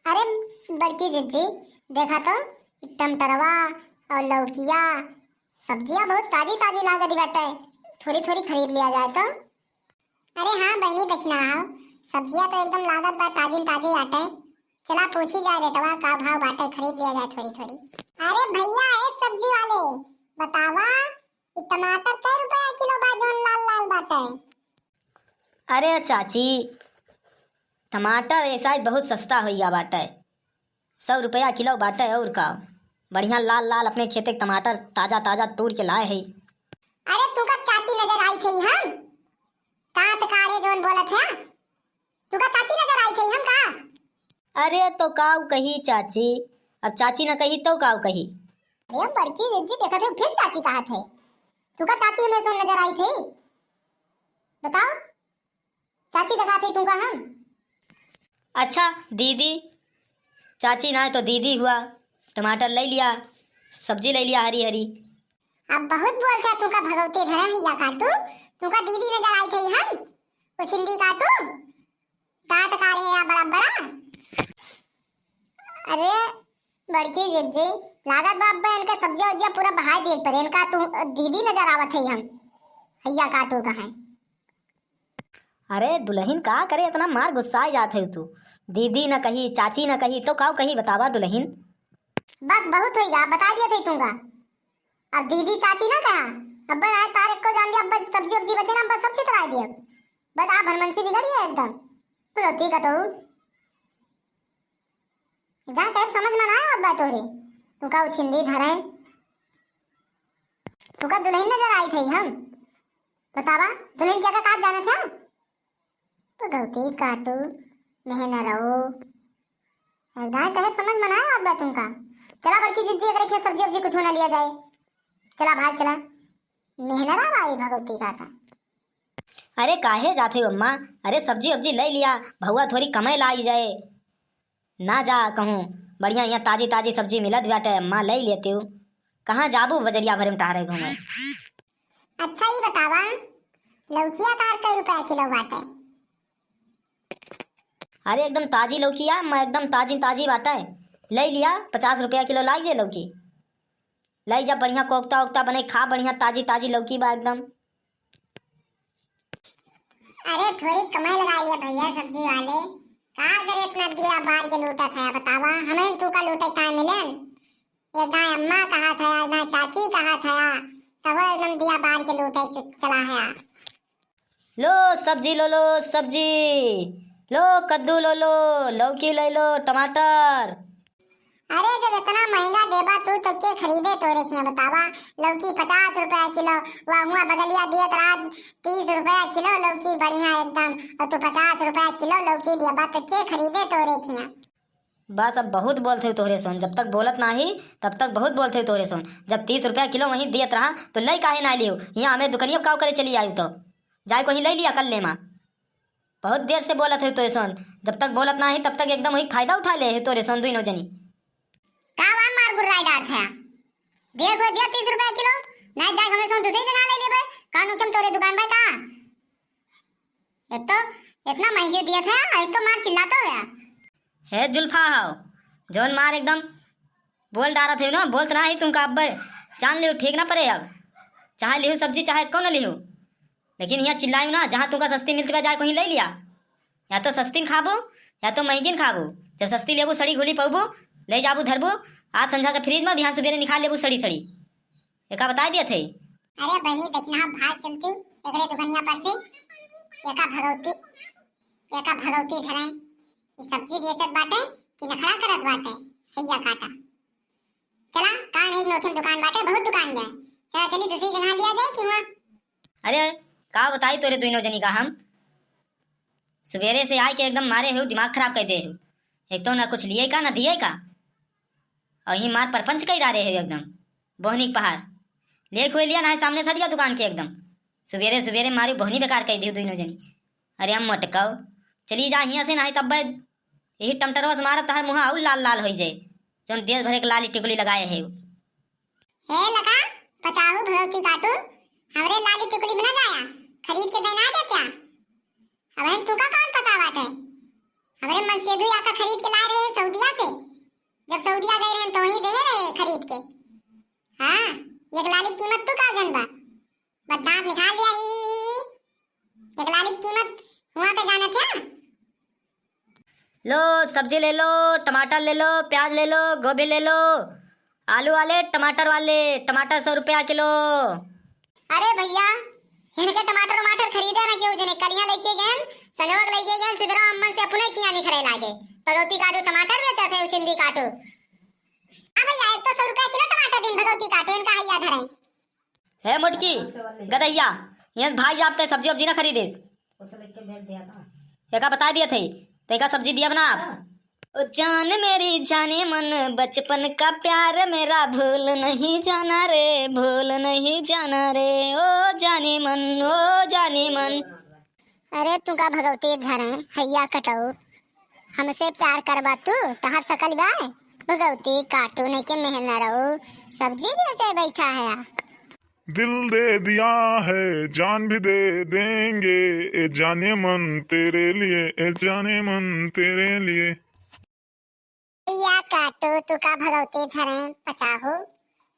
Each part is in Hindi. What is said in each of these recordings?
अरे बड़की जिज्जी, देखा तो टमटरवा और लौकिया सब्जियां बहुत ताजी ताजी लागत बाटे। थोड़ी थोड़ी खरीद लिया जाए तो। अरे हाँ बहनी, देखना आओ, सब्जियां तो एकदम लागत बा, ताजी ताजी आटे। चला पूछी जाए रेटवा का भाव बाटे, खरीद लिया जाए थोड़ी थोड़ी। अरे भैया ए सब्जी वाले, बतावा ये टमाटर कै रुपया किलो बा जोन लाल लाल बाटे? अरे चाची, टमाटर ये शायद बहुत सस्ता हो गया बाटे। 100 रुपया किलो बाटे। और का बढ़िया लाल लाल अपने खेते के टमाटर ताजा ताजा तोड़ के लाए है। अरे तुका चाची नजर आई थी हम तात कारे जोन बोलत है, तुका चाची नजर आई थी हम का? अरे तो काऊ कही चाची, अब चाची न कही तो काऊ कही। अरे बड़की जिज्जी, देखा थे फिर चाची कहा थे? तुका चाची में से नजर आई थी? बताओ, चाची दिखा थी तुमका हम? अच्छा दीदी, चाची ना तो दीदी हुआ। टमाटर ले लिया, सब्जी ले लिया हरी हरी। अब बहुत बोलते है तुका भगवती धरे है या काटू। तुका दीदी नजर आई थी हम, वो छिंदी काटू दांत काले या बड़ा बड़ा। अरे बड़की जिज्जी, लागत बाप बे इनके सब्जियां उज्जियां पूरा बहाई देख पर इनका तू दीदी नजर आवत है हम हैया काटू कहाँ? अरे दुल्हन का करे, इतना मार गुस्सा जात है तू। दीदी न कही, चाची न कही तो काऊ कही, बतावा दुल्हन। बस बहुत हो गया, बता दिया थे तुमका। अब दीदी चाची ना कहा, अब आए तारीख को जान लिया। अब सब्जी उब्जी बचे ना, बस सब चितरा दिए। बस आप हनुमंसी बिगड़ गया एकदम। तो ठीक है तो एकदम कैब समझ में ना आया अब बात हो रही। तुका उछिंदी धरे, तुका दुल्हन नजर आई थी हम, बतावा दुल्हन क्या का जाना था? तो गलती काटू मेहना रहो एकदम कैब समझ में ना आया अब बात तुमका। चला बड़की जिज्जी, अगर खेत सब्जी उब्जी कुछ होना लिया जाए। चला भाई चला, मेहनत आई भगवती काटा। अरे काहे जाते हो अम्मा? अरे सब्जी उब्जी ले लिया, भहुआ थोड़ी कमाई लाई जाए ना। जा कहूँ बढ़िया यहाँ ताजी ताजी सब्जी मिलत बाटे, अम्मा ले लेते हो। कहाँ जाबू बजरिया भरे में टहरे घूमे? अच्छा ही बतावा, लौकिया तार कई रुपया किलो बाटे? अरे एकदम ताजी लौकिया, मैं एकदम ताजी ताजी बाटे ले लिया। 50 रुपया किलो लाई जे लौकी। लाई जा, बढ़िया कोफ्ता वोफ्ता बने खा, बढ़िया ताजी ताजी लौकी बा एकदम। अरे थोड़ी कमाई लगा लिया भैया सब्जी वाले, कहा करे इतना दिया बार के लूटा था बतावा। हमें तू का लूटे कहाँ मिले? ये दाएं अम्मा कहा था, दाएं चाची कहा था, तब एकदम दिया बार के लूटे चला है। लो सब्जी लो सब्जी लो, कद्दू लो लौकी ले लो, टमाटर। अरे जब इतना महंगा देबा तू तो के खरीदे तोरे के बतावा। लौकी 50 रुपया किलो, वह हुआ बदलिया दिए तो रात 30 रुपया किलो लौकी बढ़िया एकदम, और तू 50 रुपया किलो लौकी दिया बात तो के खरीदे तोरे के? बस अब बहुत बोलते हो तोरे सोन, जब तक बोलत ना ही तब तक बहुत बोलते हो तोरे सोन। जब 30 रुपया किलो वहीं दियत रहा तो लई काहे ना लियो? यहाँ हमें दुकनियों काव करे चली आई तो जाए को ही ले लिया कर ले माँ। बहुत देर से बोलत है तोरे सोन, जब तक बोलत ना ही तब तक एकदम वही फायदा उठा ले है तोरे सोन दुई जनी। कावा मार गुर्राई डांट है, देखो दिया 30 रुपया किलो, नहीं जाए हमें सोन दूसरी जगह ले लेबे। कानू तुम तोरे दुकान भाई का एक तो इतना महंगे दिया था, एक तो मार चिल्लाता हो है जुल्फा हाओ जोन मार एकदम बोल डारा थे ना, बोलत ना ही तुमका अब जान लियो, ठीक ना पड़े। अब चाहे लिहो सब्जी चाहे कौन लिहो, लेकिन यहाँ चिल्लायू ना, जहाँ तुमका सस्ती मिलती बा जाए कहीं ले लिया। या तो सस्ती खाबो या तो महंगी खाबो। जब सस्ती लेबू सड़ी घोली पबू ले जाबू धरबू, आज संझा के फ्रिज में बिहान सुबेरे निकाल लेबू सड़ी सड़ी। एका बता दिए थे। अरे बहनी देखना भाग चलती एकरे दुकनिया पर से एका भगवती धरे ये सब्जी बेचत बाटे कि नखरा करत बाटे हैया काटा। चला कान एक नोथन दुकान बाटे, बहुत दुकान में चला चली दूसरी जगह लिया जाए कि वहां। अरे का बताई तोरे दोनों जनी का हम सवेरे से आए के एकदम मारे हो, दिमाग खराब कर दे हो। एक तो ना कुछ लिए का ना दिए का, और ही मार परपंच कई डारे है एकदम बोहनी पहाड़ ले खोल लिया ना है सामने सड़िया दुकान के एकदम। सवेरे सवेरे मारी बोहनी बेकार कर दी दोनों जनी। अरे हम मटकाओ चली जा यहाँ से, ना तब यही टमटरवा से मारा तहर मुँह और लाल लाल हो जाए, जो देश भरे के लाली टिकुली लगाए है। हे लगा पचाहू भगवती काटू हमरे लाली टिकुली बना जाया, खरीद के देना दे क्या? अब हम तू का कौन पता बात है? हमरे मन से दुई आका खरीद के ला रहे हैं सऊदी सऊदिया गए रहन तो ही देहे रहे खरीद के। हाँ, एक लाली की कीमत तू का जानबा? बस दांत निकाल लिया ही। एक लाली की कीमत हुआ तो जाना क्या? लो सब्जी ले लो, टमाटर ले लो, प्याज ले लो, गोभी ले लो, आलू वाले, टमाटर वाले, टमाटर 100 रुपया किलो। अरे भैया, इनके टमाटर टमाटर खरीदे ना क्यों जने कलियां लेके गए, संजोग लेके गए, सुबह अम्मन से अपने किया नहीं खरे लागे। भगवती काटू टमाटर बेचा थे उसिंदी काटू। हां भैया, एक तो 100 रुपया किलो टमाटर दिन भगवती काटू इनका हैया धरे। है मुटकी गदैया, यहाँ भाई जाते सब्जी वब्जी ना खरीदेस। एका बता दिया थे, तेका सब्जी दिया बना आप। ओ जान मेरी जाने मन, बचपन का प्यार मेरा भूल नहीं जाना रे, भूल नहीं जाना रे, ओ जाने मन, ओ जाने मन। अरे तू का भगवती धरे हैया कटाऊ, हमसे प्यार करबा तू तहार सकल बा भगवती काटू नहीं के मेहना रहो, सब्जी बेचे बैठा है। दिल दे दिया है जान भी दे देंगे, ए जाने मन तेरे लिए, ए जाने मन तेरे लिए। या काटू तू का भगवती धरे पचाहू,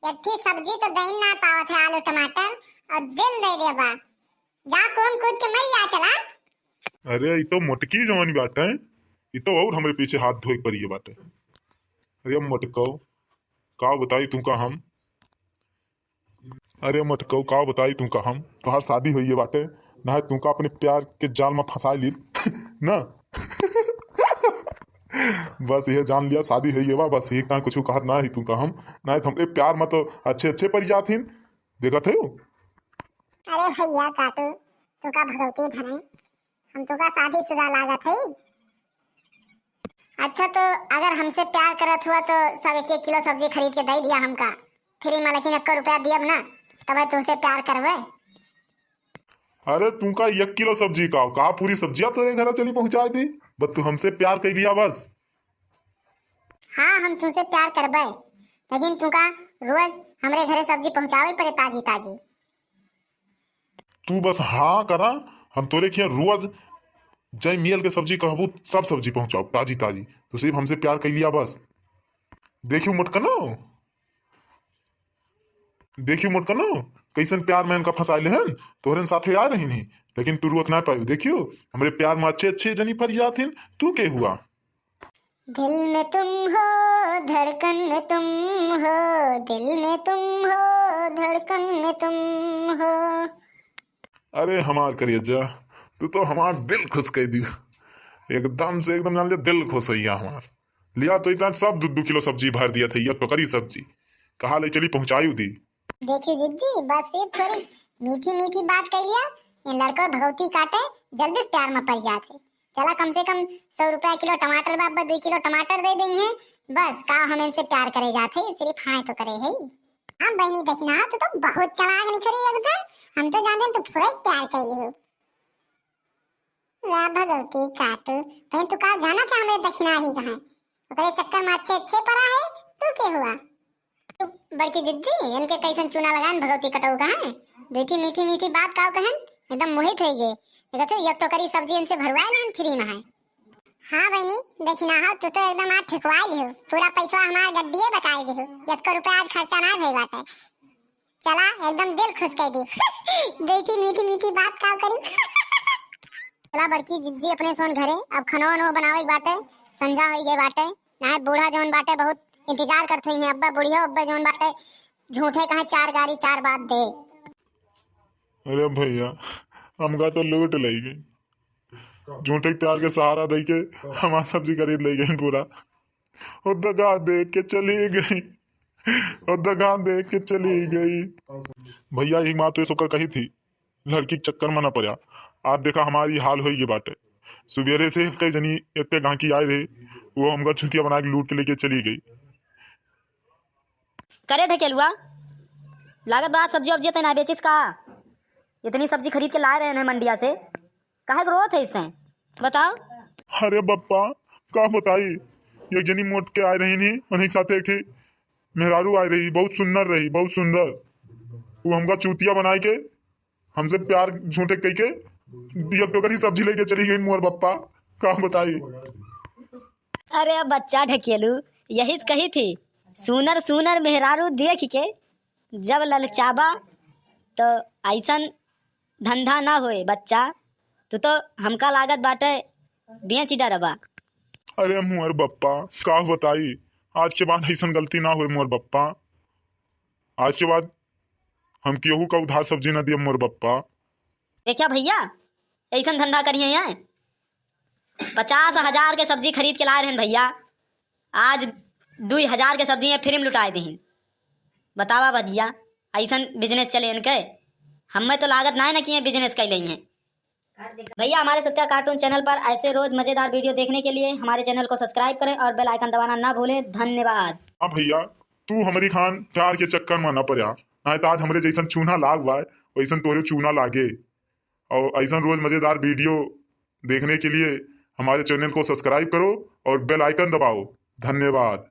एक थी सब्जी तो दही ना पावत है, आलू टमाटर और दिल दे देबा, जा कौन कूद के मर जा चला। अरे ये तो मोटकी जवानी बात है, ये तो और हमारे पीछे हाथ धोई पड़ी है बात है। अरे मटको का बताई तू का हम, अरे मटको का बताई तू का हम, तोहार शादी हुई है बाटे ना, तू का अपने प्यार के जाल में फंसा ली ना। बस ये जान लिया शादी है ये बा, बस ये का कुछ कहत ना ही तू का हम ना, तो हमरे प्यार में तो अच्छे अच्छे पड़ जाथिन, देखा थे। अरे भैया काटू तू का भगवती धरे, हम तो का शादीशुदा लागत है। अच्छा तो अगर हमसे प्यार करत हुआ तो सब 1-1 किलो सब्जी खरीद के दे दिया हमका, फ्री में लेकिन 1 रुपया दियब ना, तब तुमसे प्यार करवे। अरे तू का 1 किलो सब्जी का पूरी सब्जियां तेरे घर चली पहुंचा दी, बस तू हमसे प्यार कर दिया बस। हाँ हम तुमसे प्यार करबे, लेकिन तू का रोज हमरे घरे सब्जी पहुंचावे पड़े ताजी ताजी। तू बस हाँ करा, हम तोरे खिया रोज जय मियल के सब्जी कहबू सब सब्जी पहुंचाओ ताजी ताजी, तो सिर्फ हमसे प्यार कर लिया बस। देखियो मुटकनो कैसन प्यार में इनका फंसा ले हन, तोहरे साथे आ रही नहीं, लेकिन तू रुक ना पाई। देखियो हमरे प्यार में अच्छे अच्छे जनी फर जाथिन, तू के हुआ। दिल में तुम हो धड़कन में तुम हो, दिल में तुम हो धड़कन में तुम हो। अरे हमार करियजा, तू तो हमार दिल खुश कर दी एकदम से, एकदम जान लिया दिल खुश हो गया हमार। लिया तो इतना सब 2-2 किलो सब्जी भर दिया था, ये तो करी सब्जी कहा ले चली पहुंचाई दी। देखियो जिद्दी, बस ये थोड़ी मीठी मीठी बात कर लिया, ये लड़का भगवती काटे जल्दी से प्यार में पड़ जाते। चला कम से कम 100 रुपया किलो टमाटर बाबा 2 किलो टमाटर दे देंगे, बस का हम इनसे प्यार करे जाते, सिर्फ हाँ तो करे है। हाँ बहनी देखना तो बहुत चालाक निकली एकदम, हम तो जानते तो थोड़ा ही प्यार कर लियो। ला भगवती काटू बहन तू कहा जाना था हमें दक्षिणा ही कहाँ, ओकरे चक्कर में अच्छे अच्छे पड़ा है, तू क्या हुआ? तू बड़की जिद्दी इनके कैसन चूना लगान भगवती कटऊ कहाँ, मीठी मीठी मीठी बात काव कहन, एकदम मोहित हो गए। देखा तो एक तो करी सब्जी इनसे भरवाए ना फ्री में है। हाँ बहनी देखना हाँ तू तो एकदम आज ठिकवा लियो, पूरा पैसा हमारे गड्डिए बचाए दियो, 1 रुपया आज खर्चा ना भई बात है। चला एकदम दिल खुश कर दियो। देखी मीठी मीठी बात का करी। चला बड़की जिज्जी अपने सोन घरे, अब खनो नो बनावे बाटे, संजा होई गए बाटे ना, बूढ़ा जोन बाटे बहुत इंतजार करते हैं, अब्बा बुढ़िया अब्बा जोन बाटे झूठे कहे 4 गाड़ी 4 बात दे। अरे भैया हमका तो लूट ले गई, झूठे प्यार के सहारा दे के हमारा सब्जी खरीद ले गई पूरा, और दगा दे के चली गई, और दगा दे के चली गई। भैया एक बात तो सबका कही थी, लड़की के चक्कर में ना पड़ा, आज देखा हमारी हाल हुई ये बात है। सुबेरे से कई जनी इतने गांकी आए थे, वो हमका छुतिया बना के लूट के लेके चली गई। करे ढकेलुआ लागत बात सब्जी वब्जी तो ना बेचिस का, इतनी सब्जी खरीद के ला रहे हैं मंडिया से, काहे ग्रोथ है इससे बताओ। अरे बप्पा का बताई, एक जनी मोट के आए रही नहीं, उन्हीं साथ एक थी मेहरारू आई रही, बहुत सुंदर रही, बहुत सुंदर। वो हमका चूतिया बनाए के हमसे प्यार झूठे कह के एक तो करी सब्जी लेके चली गई मोर बप्पा, का बताई। अरे बच्चा ढकेलू यही कही थी, सुनर सुनर मेहरारू देख के जब ललचाबा तो ऐसन धंधा ना होए बच्चा। तू तो हमका लागत बाटे बेच डरबा। अरे मोर बप्पा का बताई, आज के बाद ऐसा गलती ना हो मोर बप्पा। आज के बाद हम केहू का उधार सब्जी ना दिए मोर बप्पा। देखिया भैया, ऐसा धंधा करिए यहाँ 50,000 के सब्जी खरीद के लाए रहे भैया, आज 2,000 के सब्जी है फिर लुटाए दही। बतावा भैया, ऐसा बिजनेस चले इनके। हमें तो लागत ना किए बिजनेस कर ली है भैया। हमारे सत्या कार्टून चैनल पर ऐसे रोज मजेदार वीडियो देखने के लिए हमारे चैनल को सब्सक्राइब करें और बेल आइकन दबाना ना भूलें। धन्यवाद। हाँ भैया, तू हमारी खान प्यार के चक्कर में ना पड़ा, ना तो आज हमरे जैसन चूना लाग बा वैसन तोरे चूना लागे। और ऐसा रोज मजेदार वीडियो देखने के लिए हमारे चैनल को सब्सक्राइब करो और बेल आइकन दबाओ। धन्यवाद।